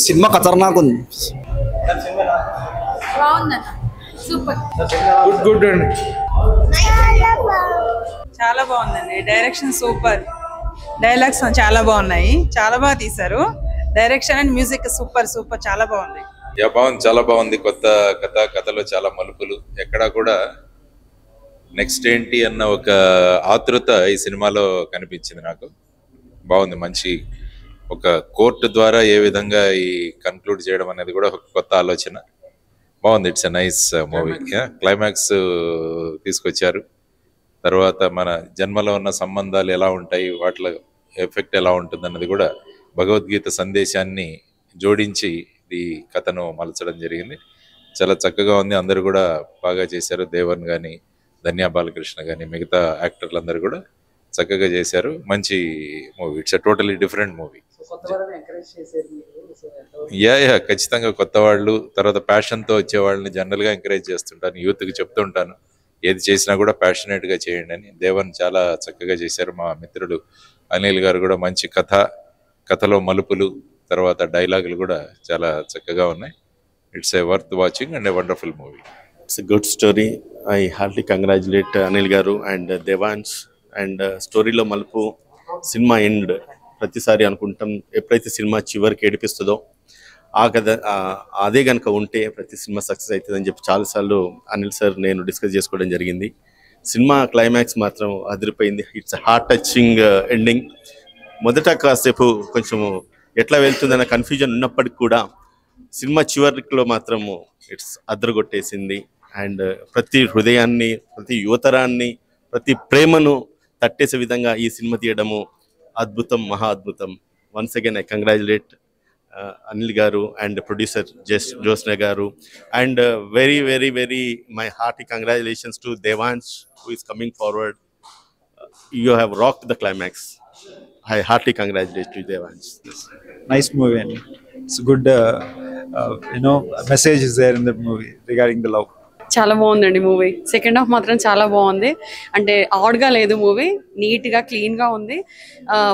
Cinema ఖతర్నాక్ ఉంది. Good అండి. చాలా బాగుందండి. డైరెక్షన్ సూపర్, డైలాగ్స్ చాలా బాగున్నాయి, చాలా బాగా తీశారు. Direction and music super super, చాలా బాగుంది. బాగుంది, చాలా బాగుంది. కొత్త కథలో చాలా మలుపులు, ఎక్కడా కూడా నెక్స్ట్ ఏంటి అన్న ఒక ఆతృత ఈ సినిమాలో కనిపించింది నాకు. బాగుంది, మంచి ఒక కోర్టు ద్వారా ఏ విధంగా ఈ కన్క్లూడ్ చేయడం అనేది కూడా ఒక కొత్త ఆలోచన. బాగుంది, it's a nice movie. Climax తీసుకొచ్చారు. తర్వాత మన జన్మలో ఉన్న సంబంధాలు ఎలా ఉంటాయి, వాటిలో ఎఫెక్ట్ ఎలా ఉంటుంది అన్నది కూడా భగవద్గీత సందేశాన్ని జోడించి ఈ కథను మలచడం జరిగింది. చాలా చక్కగా ఉంది. అందరూ కూడా బాగా చేశారు. దేవన్ కానీ, ధన్యా బాలకృష్ణ కానీ, మిగతా యాక్టర్లు అందరూ కూడా చక్కగా చేశారు. మంచి movie. It's a totally different movie. ఖచ్చితంగా కొత్త వాళ్ళు, తర్వాత ప్యాషన్తో వచ్చే వాళ్ళని జనరల్గా ఎంకరేజ్ చేస్తుంటాను. యూత్కి చెప్తుంటాను, ఏది చేసినా కూడా ప్యాషనేట్గా చేయండి అని. దేవన్ చాలా చక్కగా చేశారు. మా మిత్రుడు అనిల్ గారు కూడా మంచి కథలో మలుపులు, తర్వాత డైలాగులు కూడా చాలా చక్కగా ఉన్నాయి. It's a worth watching and a wonderful movie. It's a good story. I heartily congratulate Anil garu and Devan's. And స్టోరీలో మలుపు, సినిమా ఎండ్ ప్రతిసారి అనుకుంటాం ఎప్పుడైతే సినిమా చివరికి ఏడిపిస్తుందో ఆ కథ అదే కనుక ఉంటే ప్రతి సినిమా సక్సెస్ అవుతుందని చెప్పి చాలాసార్లు అనిల్ సార్ నేను డిస్కస్ చేసుకోవడం జరిగింది. సినిమా క్లైమాక్స్ మాత్రం అదిరిపోయింది. It's heart touching ending. మొదట కాసేపు కొంచెము ఎట్లా వెళ్తుందన్న కన్ఫ్యూజన్ ఉన్నప్పటికి కూడా సినిమా చివరిలో మాత్రము ఇట్స్ అదరగొట్టేసింది. అండ్ ప్రతి హృదయాన్ని, ప్రతి యువతరాన్ని, ప్రతి ప్రేమను తట్టేసే విధంగా ఈ సినిమా తీయడము అద్భుతం, మహా అద్భుతం. Once again I congratulate Anil garu and producer Jyotsna గారు. And very very very my hearty congratulations to Devan's who is coming forward. You have rocked the climax. I heartily congratulate you, Devans. Nice movie, and it's good. Message is there in the movie regarding the love. చాలా బాగుందండి movie. Second half మాత్రం చాలా బాగుంది. అంటే ఆడ్గా లేదు movie, నీట్గా క్లీన్గా ఉంది.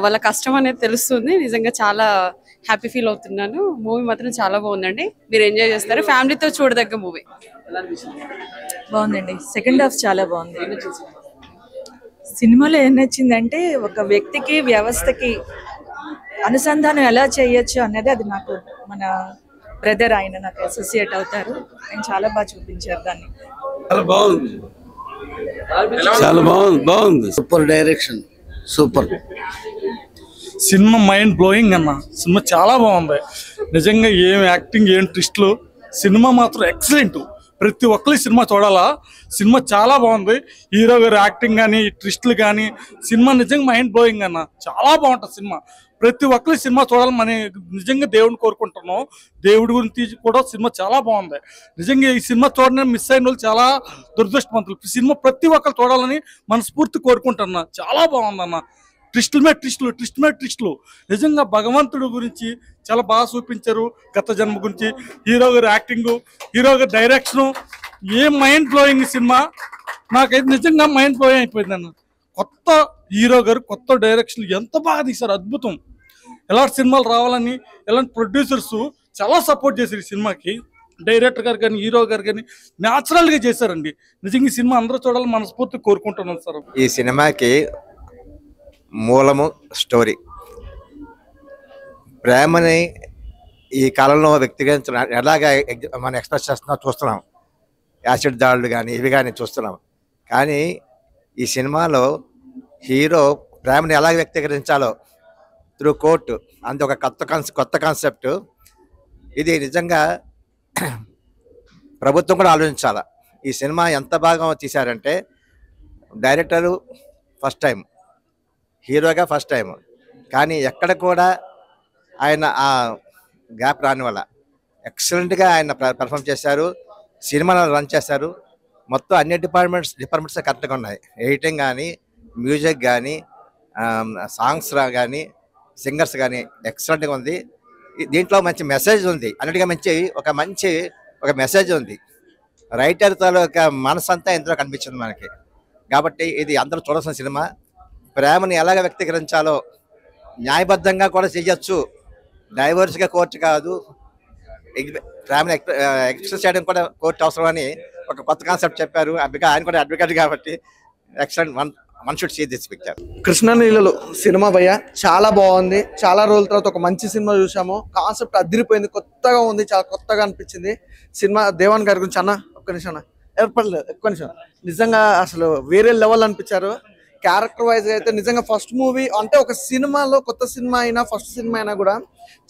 వాళ్ళ కష్టం అనేది తెలుస్తుంది. నిజంగా చాలా హ్యాపీ ఫీల్ అవుతున్నాను. మూవీ మాత్రం చాలా బాగుందండి. మీరు ఎంజాయ్ చేస్తారు. ఫ్యామిలీతో చూడదగ్గ మూవీ. బాగుందండి. సెకండ్ హాఫ్ చాలా బాగుంది. సినిమాలో ఏం నచ్చిందంటే ఒక వ్యక్తికి వ్యవస్థకి అనుసంధానం ఎలా చేయొచ్చు అన్నది, అది నాకు మన బ్రదర్ ఆయన నాకు అసోసియేట్ అవుతారు. ఆయన చాలా బాగా చూపించారు దాన్ని. చాలా బాగుంది, చాలా బాగుంది. Super direction, super cinema mind blowing అన్న. సినిమా చాలా బాగుంది నిజంగా. ఏం యాక్టింగ్, ఏం ట్విస్ట్లు. సినిమా మాత్రం ఎక్సలెంట్. ప్రతి ఒక్కరి సినిమా చూడాలా. సినిమా చాలా బాగుంది. హీరో గారు యాక్టింగ్ కానీ, ట్విస్ట్లు కానీ, సినిమా నిజంగా మైండ్ బ్లోయింగ్ అన్న. చాలా బాగుంటుంది సినిమా. ప్రతి ఒక్కరి సినిమా చూడాలని మనం నిజంగా దేవుడిని కోరుకుంటున్నాం. దేవుడి గురించి కూడా సినిమా చాలా బాగుంది. నిజంగా ఈ సినిమా చూడడానికి మిస్ అయిన వాళ్ళు చాలా దురదృష్టవంతులు. సినిమా ప్రతి ఒక్కరు చూడాలని మనస్ఫూర్తి కోరుకుంటున్నా. చాలా బాగుందన్న. ట్విస్టుల మీద ట్విస్టులు. నిజంగా భగవంతుడి గురించి చాలా బాగా చూపించారు. గత జన్మ గురించి, హీరో గారి యాక్టింగ్, హీరో గారి డైరెక్షను, ఏ మైండ్ బ్లోయింగ్ సినిమా. నాకైతే నిజంగా మైండ్ బ్లోయింగ్ అయిపోయింది అన్న. కొత్త హీరో గారు, కొత్త డైరెక్షన్ ఎంత బాగా తీశారు, అద్భుతం. ఎలాంటి సినిమాలు రావాలని ఎలాంటి ప్రొడ్యూసర్స్ చాలా సపోర్ట్ చేశారు ఈ సినిమాకి. డైరెక్టర్ గారు కానీ, హీరో గారు కానీ న్యాచురల్గా చేశారండి. నిజంగా ఈ సినిమా అందరూ చూడాలని మనస్ఫూర్తి కోరుకుంటున్నాను సార్. ఈ సినిమాకి మూలము స్టోరీ. ప్రేమని ఈ కాలంలో వ్యక్తిగత ఎలాగ మనం ఎక్స్ప్రెస్ చూస్తున్నాం. యాసిడ్ దాడులు కానీ ఇవి కానీ చూస్తున్నాం. కానీ ఈ సినిమాలో హీరో ప్రేమని ఎలాగ వ్యక్తీకరించాలో త్రూ కోర్టు, అంత ఒక కొత్త కాన్సెప్ట్. ఇది నిజంగా ప్రభుత్వం కూడా ఆలోచించాలి. ఈ సినిమా ఎంత బాగా తీశారంటే, డైరెక్టరు ఫస్ట్ టైం, హీరోగా ఫస్ట్ టైం, కానీ ఎక్కడ కూడా ఆయన ఆ గ్యాప్ రాని వల్ల ఎక్సలెంట్గా ఆయన పెర్ఫామ్ చేశారు. సినిమాను రన్ చేశారు. మొత్తం అన్ని డిపార్ట్మెంట్స్ కరెక్ట్గా ఉన్నాయి. ఎడిటింగ్ కానీ, మ్యూజిక్ కానీ, సాంగ్స్ కానీ, సింగర్స్ కానీ ఎక్సలెంట్గా ఉంది. దీంట్లో మంచి మెసేజ్ ఉంది. అన్నిటిగా మంచి ఒక మెసేజ్ ఉంది. రైటర్ తాలూకా మనసు అంతా ఇందులో కనిపించింది మనకి. కాబట్టి ఇది అందరూ చూడాల్సిన సినిమా. ప్రేమని ఎలాగ వ్యక్తీకరించాలో న్యాయబద్ధంగా కూడా చేయొచ్చు. డైవర్స్గా కోర్టు కాదు, ఫ్యామిలీ ఎక్స్ప్రెస్ చేయడం కూడా కోర్టు అవసరం అని ఒక కొత్త కాన్సెప్ట్ చెప్పారు. ఆయన కూడా అడ్వకేట్ కాబట్టి excellent. One should see this picture. Krishnaleelalu cinema భయ్య చాలా బాగుంది. చాలా రోజుల తర్వాత ఒక మంచి సినిమా చూసాము. కాన్సెప్ట్ అదిరిపోయింది, కొత్తగా ఉంది, చాలా కొత్తగా అనిపించింది సినిమా. దేవన్ గారి గురించి అన్న ఒక్క నిమిషం అన్న, ఏర్పడలేదు ఒక్క నిమిషం. నిజంగా అసలు వేరే లెవెల్ అనిపించారు. క్యారెక్టర్ వైజ్ అయితే నిజంగా ఫస్ట్ మూవీ అంటే ఒక సినిమాలో కొత్త సినిమా అయినా ఫస్ట్ సినిమా అయినా కూడా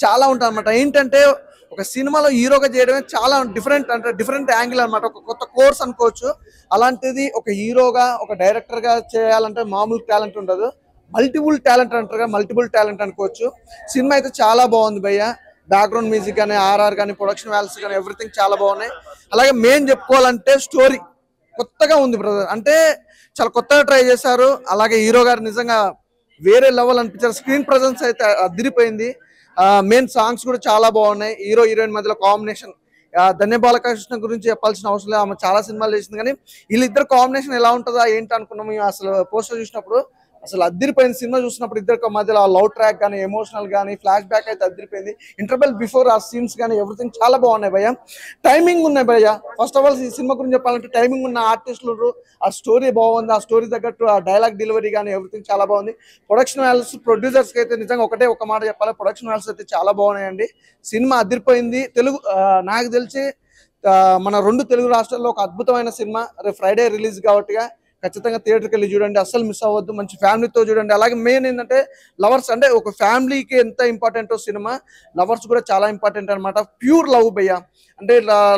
చాలా ఉంటుంది అనమాట. ఏంటంటే ఒక సినిమాలో హీరోగా చేయడమే చాలా డిఫరెంట్, అంటే డిఫరెంట్ యాంగిల్ అనమాట. ఒక కొత్త కోర్స్ అనుకోవచ్చు. అలాంటిది ఒక హీరోగా ఒక డైరెక్టర్గా చేయాలంటే మామూలు టాలెంట్ ఉండదు, మల్టిపుల్ టాలెంట్ అంటారుగా, మల్టిపుల్ టాలెంట్ అనుకోవచ్చు. సినిమా అయితే చాలా బాగుంది భయ్య. బ్యాక్గ్రౌండ్ మ్యూజిక్ కానీ, ఆర్ఆర్ కానీ, ప్రొడక్షన్ వాల్యూస్ కానీ ఎవ్రీథింగ్ చాలా బాగున్నాయి. అలాగే మెయిన్ చెప్పుకోవాలంటే స్టోరీ కొత్తగా ఉంది బ్రదర్, అంటే చాలా కొత్తగా ట్రై చేశారు. అలాగే హీరో గారు నిజంగా వేరే లెవెల్ అనిపించారు. స్క్రీన్ ప్రజెన్స్ అయితే అదిరిపోయింది. మెయిన్ సాంగ్స్ కూడా చాలా బాగున్నాయి. హీరో హీరోయిన్ మధ్యలో కాంబినేషన్, ధన్య బాలకృష్ణ గురించి చెప్పాల్సిన అవసరం లేదు, ఆమె చాలా సినిమాలు చేసింది. కానీ వీళ్ళిద్దరు కాంబినేషన్ ఎలా ఉంటుందా ఏంటి అనుకున్నాము అసలు పోస్టర్ చూసినప్పుడు. అసలు అదిరిపోయింది సినిమా చూసినప్పుడు. ఇద్దరు మధ్యలో లవ్ ట్రాక్ కానీ, ఎమోషనల్ కానీ, ఫ్లాష్ బ్యాక్ అయితే అదిరిపోయింది. ఇంటర్వెల్ బిఫోర్ ఆ సీన్స్ కానీ ఎవ్రీథింగ్ చాలా బాగున్నాయి భయ్య. టైమింగ్ ఉన్నాయి భయ్య. ఫస్ట్ ఆఫ్ ఆల్ ఈ సినిమా గురించి చెప్పాలంటే టైమింగ్ ఉన్న ఆర్టిస్టులు, ఆ స్టోరీ బాగుంది, ఆ స్టోరీ తగ్గట్టు ఆ డైలాగ్ డెలివరీ కానీ ఎవ్రీథింగ్ చాలా బాగుంది. ప్రొడక్షన్ వాల్యూస్, ప్రొడ్యూసర్స్కి అయితే నిజంగా ఒక మాట చెప్పాలి, ప్రొడక్షన్ వాల్యూస్ అయితే చాలా బాగున్నాయండి. సినిమా అదిరిపోయింది. తెలుగు నాకు తెలిసి మన 2 తెలుగు రాష్ట్రాల్లో ఒక అద్భుతమైన సినిమా. రేపు ఫ్రైడే రిలీజ్ కాబట్టిగా ఖచ్చితంగా థియేటర్కి వెళ్ళి చూడండి, అస్సలు మిస్ అవ్వద్దు. మంచి ఫ్యామిలీతో చూడండి. అలాగే మెయిన్ ఏంటంటే లవర్స్, అంటే ఒక ఫ్యామిలీకి ఎంత ఇంపార్టెంటో సినిమా, లవర్స్ కూడా చాలా ఇంపార్టెంట్ అనమాట. ప్యూర్ లవ్ భయ్య. అంటే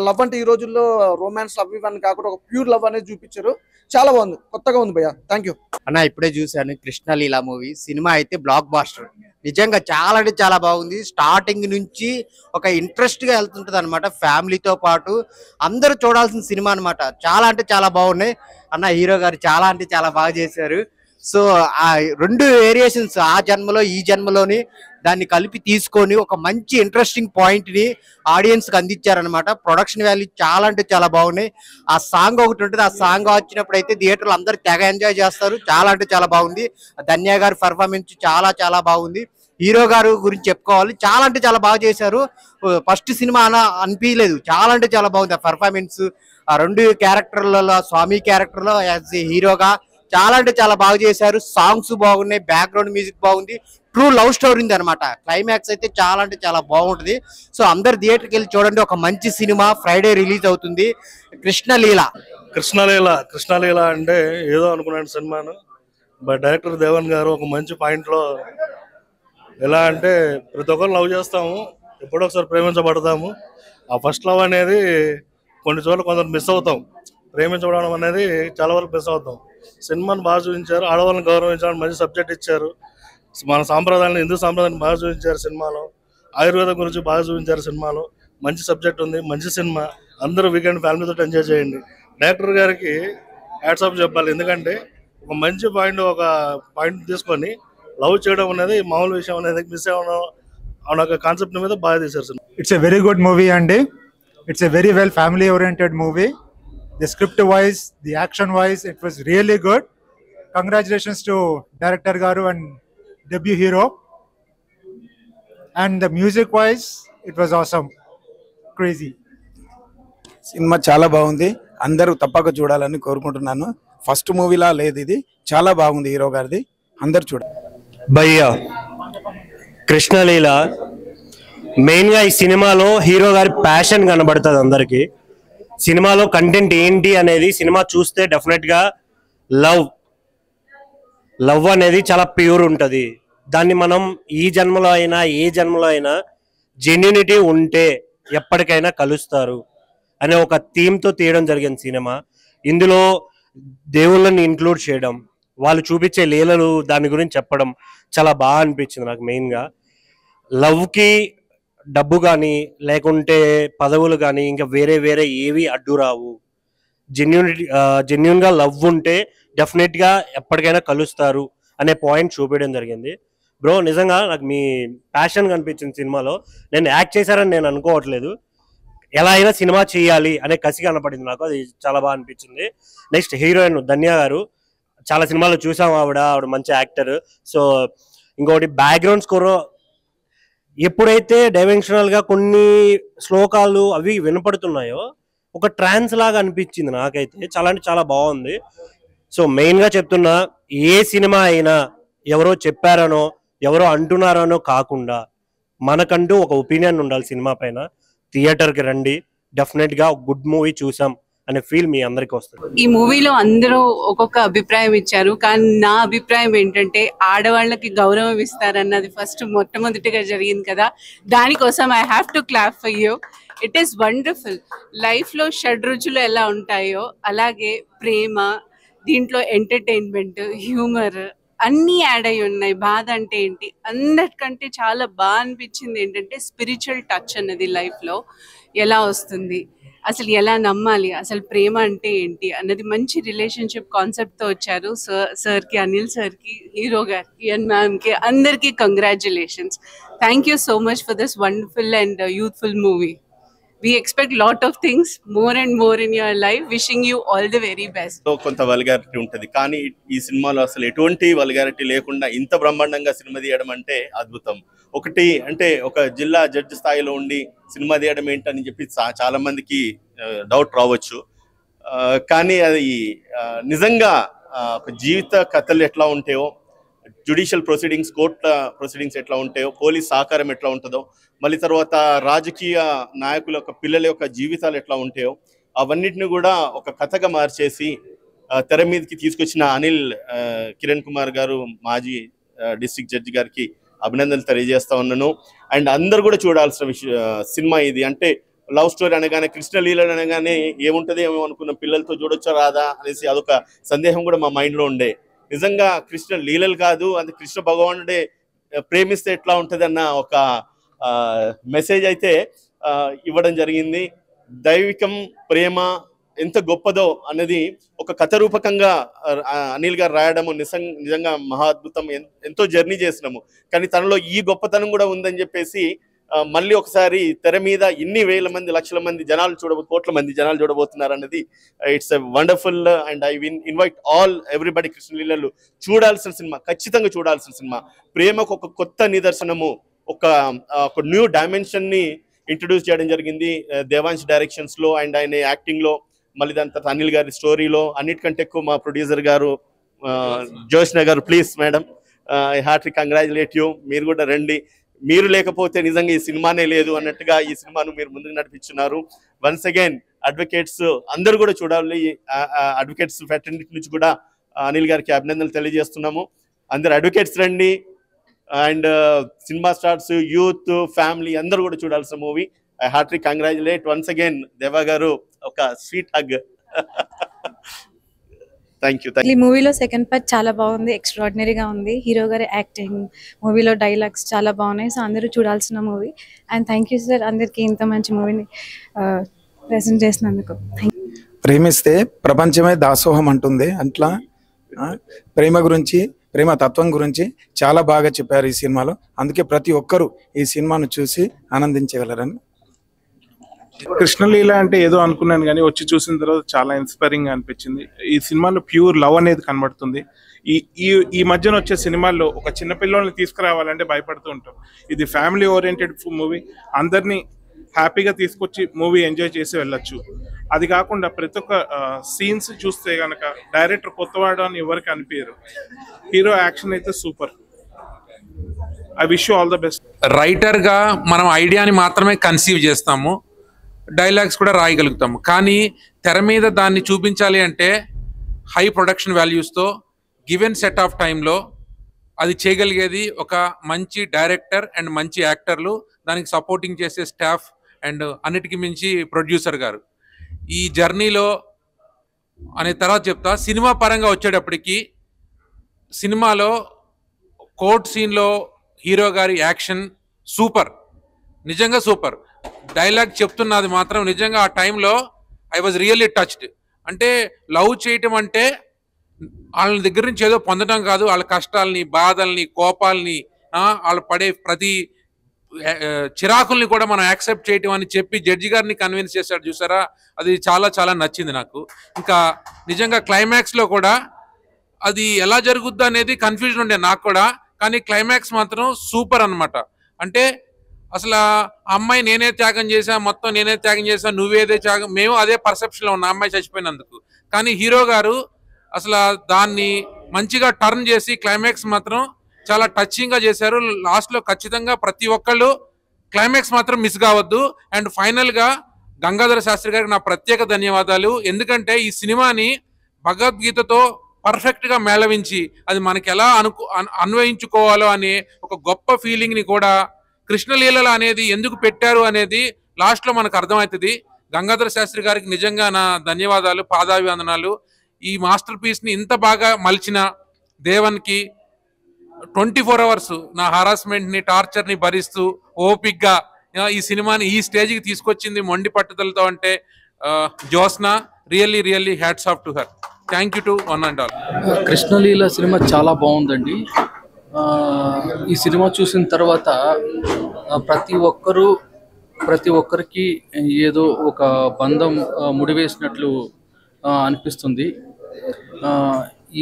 లవ్ అంటే ఈ రోజుల్లో రొమాన్స్ లవ్ ఇవన్నీ కాకుండా ఒక ప్యూర్ లవ్ అనేది చూపించారు. చాలా బాగుంది, కొత్తగా ఉంది భయ్య. థ్యాంక్ యూ అన్న. ఇప్పుడే చూశాను కృష్ణలీల మూవీ. సినిమా అయితే బ్లాక్ బాస్టర్, నిజంగా చాలా అంటే చాలా బాగుంది. స్టార్టింగ్ నుంచి ఒక ఇంట్రెస్ట్ గా వెళ్తుంటది అనమాట. ఫ్యామిలీతో పాటు అందరూ చూడాల్సిన సినిమా అనమాట. చాలా అంటే చాలా బాగున్నాయి అన్న. హీరో గారు చాలా అంటే చాలా బాగా చేశారు. సో ఆ 2 వేరియేషన్స్, ఆ జన్మలో ఈ జన్మలోని దాన్ని కలిపి తీసుకొని ఒక మంచి ఇంట్రెస్టింగ్ పాయింట్ ని ఆడియన్స్ కి అందించారనమాట. ప్రొడక్షన్ వాల్యూ చాలా అంటే చాలా బాగున్నాయి. ఆ సాంగ్ ఒకటి ఉంటుంది, ఆ సాంగ్ వచ్చినప్పుడు అయితే థియేటర్లు అందరూ తెగ ఎంజాయ్ చేస్తారు. చాలా అంటే చాలా బాగుంది. ధన్య గారి పర్ఫార్మెన్స్ చాలా చాలా బాగుంది. హీరో గారు గురించి చెప్పుకోవాలి, చాలా అంటే చాలా బాగా చేశారు. ఫస్ట్ సినిమా అనిపించలేదు, చాలా అంటే చాలా బాగుంది ఆ పర్ఫార్మెన్స్. ఆ 2 క్యారెక్టర్లలో, స్వామి క్యారెక్టర్లో యాజ్ హీరోగా చాలా అంటే చాలా బాగా చేశారు. సాంగ్స్ బాగున్నాయి, బ్యాక్గ్రౌండ్ మ్యూజిక్ బాగుంది. ట్రూ లవ్ స్టోరీ ఉంది అనమాట. క్లైమాక్స్ అయితే చాలా అంటే చాలా బాగుంటుంది. సో అందరు థియేటర్కి వెళ్ళి చూడండి. ఒక మంచి సినిమా ఫ్రైడే రిలీజ్ అవుతుంది. కృష్ణలీల. కృష్ణలీల అంటే ఏదో అనుకున్నాను సినిమాను, బట్ డైరెక్టర్ దేవన్ గారు ఒక మంచి పాయింట్లో, ఎలా అంటే ప్రతి ఒక్కరు లవ్ చేస్తాము, ఎప్పుడో ఒకసారి ప్రేమించబడతాము. ఆ ఫస్ట్ లవ్ అనేది కొన్ని చోట్ల కొందరు మిస్ అవుతాం. ప్రేమించబడడం అనేది చాలా వరకు మిస్ అవుతాం. సినిమాని బాగా చూపించారు. ఆడవాళ్ళని గౌరవించాలని మంచి సబ్జెక్ట్ ఇచ్చారు. మన సాంప్రదాయాలను, హిందూ సాంప్రదాయాన్ని బాగా చూపించారు సినిమాలో. ఆయుర్వేదం గురించి బాగా చూపించారు సినిమాలో. మంచి సబ్జెక్ట్ ఉంది, మంచి సినిమా. అందరూ వీకెండ్ ఫ్యామిలీతో ఎంజాయ్ చేయండి. డైరెక్టర్ గారికి హ్యాట్స్ ఆఫ్ చెప్పాలి, ఎందుకంటే ఒక మంచి పాయింట్ తీసుకొని లవ్ చేయడం అనేది మామూలు విషయం అనేది మిస్ అవ్వడం అన్న ఒక కాన్సెప్ట్ మీద బాగా తీశారు cinema. It's a very good movie అండి. It's a very well family oriented movie. The script wise, the action wise, it was really good. Congratulations to director garu and debut hero. And the music wise, it was awesome. Crazy. Cinema చాలా బాగుంది, అందరూ తప్పక చూడాలని కోరుకుంటున్నాను. First మూవీలా లేదు, ఇది చాలా బాగుంది హీరో గారిది, అందరు చూడాలి. భయ్యా కృష్ణలీల మెయిన్ గా ఈ సినిమాలో హీరో గారి ప్యాషన్ కనబడుతుంది అందరికి. సినిమాలో కంటెంట్ ఏంటి అనేది సినిమా చూస్తే డెఫినెట్ గా లవ్ అనేది చాలా ప్యూర్ ఉంటది. దాన్ని మనం ఈ జన్మలో అయినా ఏ జన్మలో అయినా జెన్యూనిటీ ఉంటే ఎప్పటికైనా కలుస్తారు అనే ఒక థీమ్ తో తీయడం జరిగింది సినిమా. ఇందులో దేవుళ్ళని ఇంక్లూడ్ చేయడం, వాళ్ళు చూపించే లీలలు దాని గురించి చెప్పడం చాలా బాగా అనిపించింది నాకు. మెయిన్గా లవ్కి డబ్బు కానీ లేకుంటే పదవులు కానీ ఇంకా వేరే వేరే ఏవి అడ్డు రావు. జెన్యూన్గా లవ్ ఉంటే డెఫినెట్గా ఎప్పటికైనా కలుస్తారు అనే పాయింట్ చూపించడం జరిగింది. బ్రో నిజంగా నాకు మీ ప్యాషన్ కనిపించింది సినిమాలో. నేను యాక్ట్ చేశారని నేను అనుకోవట్లేదు, ఎలా అయినా సినిమా చేయాలి అనే కసి కనపడింది నాకు, అది చాలా బాగా అనిపించింది. నెక్స్ట్ హీరోయిన్ ధన్య గారు, చాలా సినిమాల్లో చూసాం, ఆవిడ మంచి యాక్టర్. సో ఇంకొకటి బ్యాక్గ్రౌండ్ స్కోర్ ఎప్పుడైతే డైమెన్షనల్ గా కొన్ని శ్లోకాలు అవి వినపడుతున్నాయో ఒక ట్రాన్స్ లాగా అనిపించింది నాకైతే. చాలా అంటే చాలా బాగుంది. సో మెయిన్ గా చెప్తున్నా, ఏ సినిమా అయినా ఎవరో చెప్పారనో ఎవరో అంటున్నారనో కాకుండా మనకంటూ ఒక ఒపీనియన్ ఉండాలి సినిమా పైన. థియేటర్కి రండి, డెఫినెట్ గా ఒక గుడ్ మూవీ చూసాం అనే ఫీల్ మీ అందరికి వస్తుంది. ఈ మూవీలో అందరూ ఒక్కొక్క అభిప్రాయం ఇచ్చారు, కానీ నా అభిప్రాయం ఏంటంటే ఆడవాళ్ళకి గౌరవం ఇస్తారన్నది ఫస్ట్ మొట్టమొదటిగా జరిగింది కదా, దానికోసం I have to clap for you. It is wonderful. లైఫ్లో షడ్రుచులు ఎలా ఉంటాయో అలాగే ప్రేమ, దీంట్లో ఎంటర్టైన్మెంట్, హ్యూమర్ అన్నీ యాడ్ అయి ఉన్నాయి. బాధ అంటే ఏంటి, అందరికంటే చాలా బాగా అనిపించింది ఏంటంటే స్పిరిచువల్ టచ్ అన్నది లైఫ్లో ఎలా వస్తుంది, అసలు ఎలా నమ్మాలి, అసలు ప్రేమ అంటే ఏంటి అన్నది మంచి రిలేషన్షిప్ కాన్సెప్ట్తో వచ్చారు. సార్కి, అనిల్ సార్కి, హీరో గారికి అండ్ మ్యామ్కి అందరికీ congratulations. Thank you so much for this wonderful and youthful movie. We expect lot of things more and more in your life. Wishing you all the very best. So కొంత vulgarity ఉంటుంది, కానీ ఈ సినిమాలో అసలు ఎటువంటి vulgarity లేకుండా ఇంత బ్రహ్మాండంగా సినిమా తీయడం అంటే అద్భుతం. ఒకటి అంటే ఒక జిల్లా జడ్జి స్థాయిలో ఉండి సినిమా తీయడం ఏంటని చెప్పి చాలా మందికి డౌట్ రావచ్చు. కానీ అది నిజంగా ఒక జీవిత కథలు ఎట్లా ఉంటాయో, జ్యుడిషియల్ ప్రొసీడింగ్స్, కోర్టుల ప్రొసీడింగ్స్ ఎట్లా ఉంటాయో, పోలీస్ సహకారం ఎట్లా ఉంటుందో, మళ్ళీ తర్వాత రాజకీయ నాయకుల యొక్క పిల్లల యొక్క జీవితాలు ఎట్లా ఉంటాయో అవన్నిటిని కూడా ఒక కథగా మార్చేసి తెర మీదకి తీసుకొచ్చిన అనిల్ కిరణ్ కుమార్ గారు, మాజీ డిస్ట్రిక్ట్ జడ్జి గారికి అభినందనలు తెలియజేస్తా ఉన్నాను. అండ్ అందరు కూడా చూడాల్సిన సినిమా ఇది. అంటే లవ్ స్టోరీ అనగానే, కృష్ణలీల అనగానే ఏముంటుంది ఏమో అనుకున్న, పిల్లలతో చూడొచ్చా రాదా అనేసి అదొక సందేహం కూడా మా మైండ్లో ఉండే. నిజంగా కృష్ణ లీలలు కాదు, అది కృష్ణ భగవానుడే ప్రేమిస్తే ఎట్లా ఉంటుంది అన్న ఒక మెసేజ్ అయితే ఇవ్వడం జరిగింది. దైవికం, ప్రేమ ఎంత గొప్పదో అన్నది ఒక కథ రూపకంగా అనిల్ గారు రాయడము నిజంగా మహా అద్భుతం. ఎంతో జర్నీ చేసినాము, కానీ తనలో ఈ గొప్పతనం కూడా ఉందని చెప్పేసి మళ్ళీ ఒకసారి తెర మీద ఇన్ని వేల మంది, లక్షల మంది జనాలు కోట్ల మంది జనాలు చూడబోతున్నారు అన్నది it's a wonderful. And I invite all everybody Krishnaleelalu చూడాల్సిన సినిమా, ఖచ్చితంగా చూడాల్సిన సినిమా. ప్రేమకు ఒక కొత్త నిదర్శనము, ఒక న్యూ డైమెన్షన్ ని ఇంట్రడ్యూస్ చేయడం జరిగింది దేవాంశ్ డైరెక్షన్స్ లో అండ్ ఆయన యాక్టింగ్ లో, మళ్ళీ దాని తర్వాత అనిల్ గారి స్టోరీలో. అన్నిటికంటే ఎక్కువ మా producer garu Joshna garu, please madam, I heartily congratulate you. మీరు కూడా రండి, మీరు లేకపోతే నిజంగా ఈ సినిమానే లేదు అన్నట్టుగా ఈ సినిమాను మీరు ముందుకు నడిపించున్నారు. వన్స్ అగైన్ అడ్వకేట్స్ అందరూ కూడా చూడాలి. అడ్వకేట్స్ ఫ్యాటర్నిటీ నుంచి కూడా అనిల్ గారికి అభినందనలు తెలియజేస్తున్నాము. అందరు అడ్వకేట్స్ రండి. And cinema stars, youth, family అందరూ కూడా చూడాల్సిన movie. I heartily congratulate once again Deva garu. ఒక స్వీట్ హగ్. Thank you. ఈ మూవీలో సెకండ్ పార్ట్ చాలా బాగుంది, ఎక్స్ట్రాడినరీగా ఉంది. హీరో గారి యాక్టింగ్, మూవీలో డైలాగ్స్ చాలా బాగున్నాయి. సో అందరూ చూడాల్సిన movie. And thank you sir అందరికీ ఇంత మంచి మూవీని ప్రెజెంట్ చేసినందుకు. ప్రేమిస్తే ప్రపంచమే దాసోహం అంటుంది. అట్లా ప్రేమ గురించి, ప్రేమ తత్వం గురించి చాలా బాగా చెప్పారు ఈ సినిమాలో. అందుకే ప్రతి ఒక్కరూ ఈ సినిమాను చూసి ఆనందించగలరని. కృష్ణలీల అంటే ఏదో అనుకున్నాను, కానీ వచ్చి చూసిన తర్వాత చాలా ఇన్స్పైరింగ్ గా అనిపించింది. ఈ సినిమాలో ప్యూర్ లవ్ అనేది కనబడుతుంది. ఈ మధ్యన వచ్చే సినిమాల్లో ఒక చిన్న పిల్లల్ని తీసుకురావాలంటే భయపడుతూ ఉంటాం. ఇది ఫ్యామిలీ ఓరియంటెడ్ మూవీ, అందరినీ హ్యాపీగా తీసుకొచ్చి మూవీ ఎంజాయ్ చేసి వెళ్ళొచ్చు. అది కాకుండా ప్రతి ఒక్క సీన్స్ చూస్తే కనుక డైరెక్టర్ కొత్తవాడు అని ఎవరికి అనిపించరు. హీరో యాక్షన్ అయితే super. I wish you all the best. రైటర్గా మనం ఐడియాని మాత్రమే కన్సీవ్ చేస్తాము, డైలాగ్స్ కూడా రాయగలుగుతాము. కానీ తెర మీద దాన్ని చూపించాలి అంటే హై ప్రొడక్షన్ వాల్యూస్తో గివెన్ సెట్ ఆఫ్ టైంలో అది చేయగలిగేది ఒక మంచి డైరెక్టర్ అండ్ మంచి యాక్టర్లు, దానికి సపోర్టింగ్ చేసే స్టాఫ్ అండ్ అన్నిటికీ మించి ప్రొడ్యూసర్ గారు. ఈ జర్నీలో అనే తర్వాత చెప్తా. సినిమా పరంగా వచ్చేటప్పటికి సినిమాలో కోర్ట్ సీన్లో హీరో గారి యాక్షన్ సూపర్, నిజంగా సూపర్. డైలాగ్ చెప్తున్నది మాత్రం నిజంగా ఆ టైంలో ఐ వాజ్ రియల్లీ టచ్డ్. అంటే లవ్ చేయటం అంటే వాళ్ళ దగ్గర నుంచి ఏదో పొందడం కాదు, వాళ్ళ కష్టాలని, బాధల్ని, కోపాలని, వాళ్ళు పడే ప్రతి చిరాకుల్ని కూడా మనం యాక్సెప్ట్ చేయటం అని చెప్పి జడ్జి గారిని కన్విన్స్ చేశాడు చూసారా, అది చాలా చాలా నచ్చింది నాకు. ఇంకా నిజంగా క్లైమాక్స్లో కూడా అది ఎలా జరుగుద్ది అనేది కన్ఫ్యూజన్ ఉండే నాకు కూడా, కానీ క్లైమాక్స్ మాత్రం సూపర్ అన్నమాట. అంటే అసలు ఆ అమ్మాయి నేనే త్యాగం చేశా, మొత్తం నేనే త్యాగం చేశా, నువ్వేదే త్యాగం, మేము అదే పర్సెప్షన్లో ఉన్న అమ్మాయి చచ్చిపోయినందుకు. కానీ హీరో గారు అసలు దాన్ని మంచిగా టర్న్ చేసి క్లైమాక్స్ మాత్రం చాలా టచింగ్గా చేశారు. లాస్ట్లో ఖచ్చితంగా ప్రతి ఒక్కళ్ళు క్లైమాక్స్ మాత్రం మిస్ కావద్దు. అండ్ ఫైనల్గా గంగాధర శాస్త్రి గారికి నా ప్రత్యేక ధన్యవాదాలు. ఎందుకంటే ఈ సినిమాని భగవద్గీతతో పర్ఫెక్ట్గా మేళవించి అది మనకి ఎలా అన్వయించుకోవాలో అనే ఒక గొప్ప ఫీలింగ్ని కూడా, కృష్ణలీలలు అనేది ఎందుకు పెట్టారు అనేది లాస్ట్లో మనకు అర్థమవుతుంది. గంగాధర శాస్త్రి గారికి నిజంగా నా ధన్యవాదాలు, పాదాభివందనాలు. ఈ మాస్టర్ పీస్ని ఇంత బాగా మలిచిన దేవన్కి 24 hours నా హారాస్మెంట్ని, టార్చర్ని భరిస్తూ ఓపిక్గా ఈ సినిమాని ఈ స్టేజ్కి తీసుకొచ్చింది మొండి పట్టుదలతో అంటే Jyotsna. Really hats off to her. Thank you to one and all. Krishna Leela cinema చాలా బాగుందండి. ఈ సినిమా చూసిన తర్వాత ప్రతి ఒక్కరికి ఏదో ఒక బంధం ముడివేసినట్లు అనిపిస్తుంది.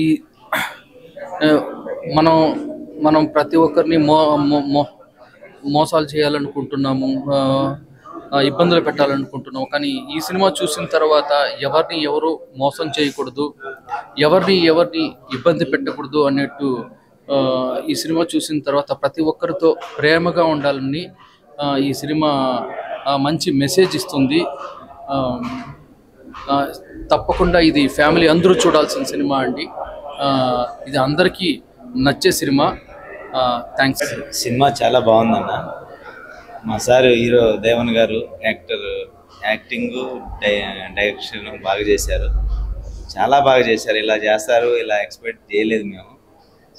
ఈ మనం ప్రతి ఒక్కరిని మోసాలు చేయాలనుకుంటున్నాము, ఇబ్బందులు పెట్టాలనుకుంటున్నాము. కానీ ఈ సినిమా చూసిన తర్వాత ఎవరిని ఎవరు మోసం చేయకూడదు, ఎవరిని ఇబ్బంది పెట్టకూడదు అన్నట్టు ఈ సినిమా చూసిన తర్వాత ప్రతి ఒక్కరితో ప్రేమగా ఉండాలని ఈ సినిమా మంచి మెసేజ్ ఇస్తుంది. తప్పకుండా ఇది ఫ్యామిలీ అందరూ చూడాల్సిన సినిమా అండి. ఇది అందరికీ నచ్చే సినిమా. థ్యాంక్స్. సినిమా చాలా బాగుందన్న. మా సార్ హీరో దేవన్ గారు యాక్టింగ్ డైరెక్షన్ బాగా చేశారు, చాలా బాగా చేశారు. ఇలా చేస్తారు ఇలా ఎక్స్పెక్ట్ చేయలేదు మేము.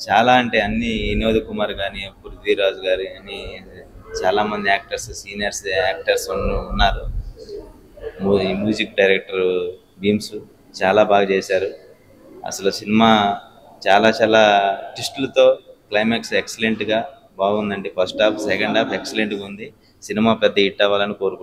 చాలా అంటే అన్ని వినోద్ కుమార్ కానీ, పృథ్వీరాజ్ గారు అని చాలామంది యాక్టర్స్, సీనియర్స్ యాక్టర్స్ ఉన్నారు. మ్యూజిక్ డైరెక్టర్ భీమ్స్ చాలా బాగా చేశారు. అసలు సినిమా చాలా ట్విస్టులతో క్లైమాక్స్ ఎక్సలెంట్గా బాగుందండి. ఫస్ట్ హాఫ్, సెకండ్ హాఫ్ ఎక్సలెంట్గా ఉంది. సినిమా పెద్ద హిట్ అవ్వాలని కోరుకుంటున్నాను.